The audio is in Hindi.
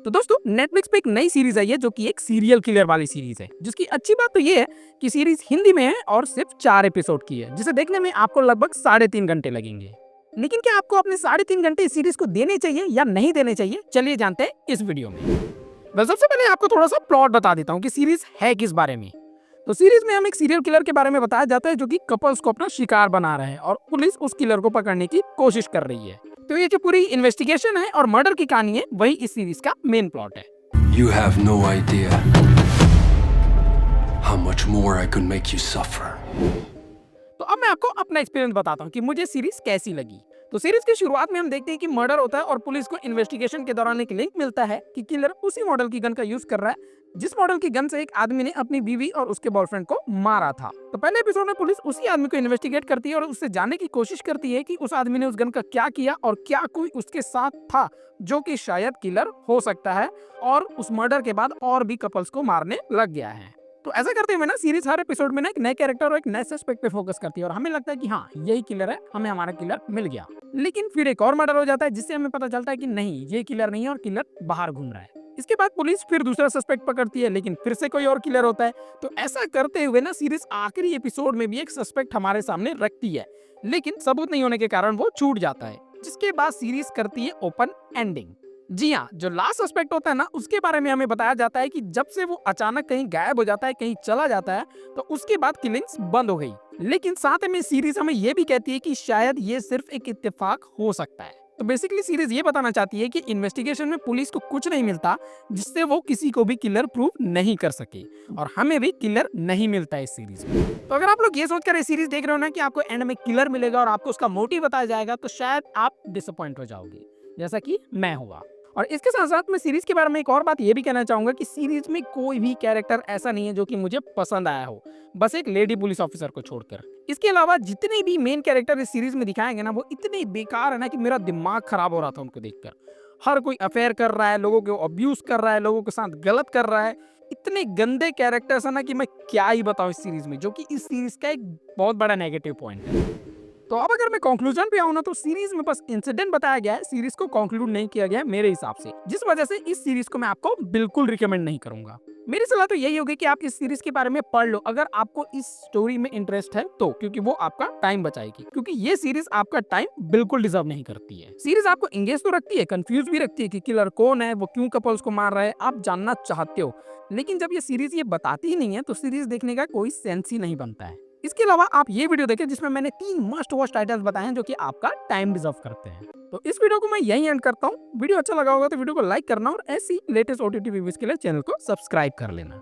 तो दोस्तों नेटफ्लिक्स पे एक नई सीरीज आई है जो कि एक सीरियल किलर वाली सीरीज है, जिसकी अच्छी बात तो ये है कि सीरीज हिंदी में है और सिर्फ 4 एपिसोड की है, जिसे देखने में आपको लगभग 3.5 घंटे लगेंगे। लेकिन क्या आपको अपने 3.5 घंटे इस सीरीज को देने चाहिए या नहीं देने चाहिए, चलिए जानते हैं इस वीडियो में। वह सबसे पहले आपको थोड़ा सा प्लॉट बता देता हूँ कि सीरीज है किस बारे में। तो सीरीज में हम एक सीरियल किलर के बारे में बताया जाता है जो कि कपल्स को अपना शिकार बना रहा है और पुलिस उस किलर को पकड़ने की कोशिश कर रही है। तो ये जो पूरी इन्वेस्टिगेशन है और मर्डर की कहानी है, वही इस सीरीज का मेन प्लॉट है। You have no idea how much more I could make you suffer. तो अब मैं आपको अपना एक्सपीरियंस बताता हूँ कि मुझे सीरीज कैसी लगी। तो सीरीज की शुरुआत में हम देखते हैं कि मर्डर होता है और पुलिस को इन्वेस्टिगेशन के दौरान एक लिंक मिलता है कि किलर उसी मॉडल की गन का यूज कर रहा है जिस मॉडल की गन से एक आदमी ने अपनी बीवी और उसके बॉयफ्रेंड को मारा था। तो पहले एपिसोड में पुलिस उसी आदमी को इन्वेस्टिगेट करती है और उससे जानने की कोशिश करती है कि उस आदमी ने उस गन का क्या किया और क्या कोई उसके साथ था जो कि शायद किलर हो सकता है और उस मर्डर के बाद और भी कपल्स को मारने लग गया है। तो ऐसा करते हुए ना सीरीज हर एपिसोड में ना एक नए कैरेक्टर और एक नए सस्पेक्ट पे फोकस करती है और हमें लगता है कि हाँ यही किलर है, हमें हमारा किलर मिल गया। लेकिन फिर एक और मर्डर हो जाता है जिससे हमें पता चलता है कि नहीं, ये किलर नहीं है और किलर बाहर घूम रहा है। इसके बाद पुलिस फिर दूसरा सस्पेक्ट पकड़ती है लेकिन फिर से कोई और किलर होता है। तो ऐसा करते हुए ना सीरीज आखिरी एपिसोड में भी एक सस्पेक्ट हमारे सामने रखती है, लेकिन सबूत नहीं होने के कारण वो छूट जाता है, जिसके बाद सीरीज करती है ओपन एंडिंग। जी हाँ, जो लास्ट सस्पेक्ट होता है ना, उसके बारे में हमें बताया जाता है कि जब से वो अचानक कहीं गायब हो जाता है, कहीं चला जाता है, तो उसके बाद किलिंग्स बंद हो गई। लेकिन साथ में सीरीज हमें ये भी कहती है कि शायद ये सिर्फ एक इत्तेफाक हो सकता है। तो बेसिकली सीरीज ये बताना चाहती है कि इन्वेस्टिगेशन में पुलिस को कुछ नहीं मिलता जिससे वो किसी को भी किलर प्रूव नहीं कर सके, और हमें भी किलर नहीं मिलता है इस सीरीज में। तो अगर आप लोग ये सोचकर ये सीरीज देख रहे हो ना कि आपको एंड में किलर मिलेगा और आपको उसका मोटिव बताया जाएगा, तो शायद आप डिसअपॉइंट हो जाओगे, जैसा कि मैं हुआ। और इसके साथ साथ मैं सीरीज के बारे में एक और बात ये भी कहना चाहूंगा कि सीरीज में कोई भी कैरेक्टर ऐसा नहीं है जो कि मुझे पसंद आया हो, बस एक लेडी पुलिस ऑफिसर को छोड़कर। इसके अलावा जितने भी मेन कैरेक्टर इस सीरीज में दिखाए गए ना, वो इतने बेकार है ना कि मेरा दिमाग खराब हो रहा था उनको देखकर। हर कोई अफेयर कर रहा है, लोगों को अब्यूज कर रहा है, लोगों के साथ गलत कर रहा है। इतने गंदे कैरेक्टर्स है ना कि मैं क्या ही बताऊं इस सीरीज में, जो कि इस सीरीज का एक बहुत बड़ा नेगेटिव पॉइंट है। तो अब अगर मैं कंक्लूजन पे आऊं ना, तो सीरीज में बस इंसिडेंट बताया गया है, सीरीज को कंक्लूड नहीं किया गया है मेरे हिसाब से, जिस वजह से इस सीरीज को मैं आपको बिल्कुल रिकमेंड नहीं करूंगा। मेरी सलाह तो यही होगी कि आप इस सीरीज के बारे में पढ़ लो अगर आपको इस स्टोरी में इंटरेस्ट है तो, क्योंकि वो आपका टाइम बचाएगी, क्योंकि ये सीरीज आपका टाइम बिल्कुल डिजर्व नहीं करती है। सीरीज आपको इंगेज तो रखती है, कंफ्यूज भी रखती है कि किलर कौन है, वो क्यों कपल्स को मार रहा है, आप जानना चाहते हो। लेकिन जब ये सीरीज ये बताती ही नहीं है तो सीरीज देखने का कोई सेंस ही नहीं बनता है। इसके अलावा आप ये वीडियो देखें जिसमें मैंने 3 मस्ट वॉच टाइटल्स बताए हैं जो कि आपका टाइम डिजर्व करते हैं। तो इस वीडियो को मैं यहीं एंड करता हूँ। वीडियो अच्छा लगा होगा तो वीडियो को लाइक करना और ऐसी लेटेस्ट ओटीटी रिव्यूज के लिए चैनल को सब्सक्राइब कर लेना।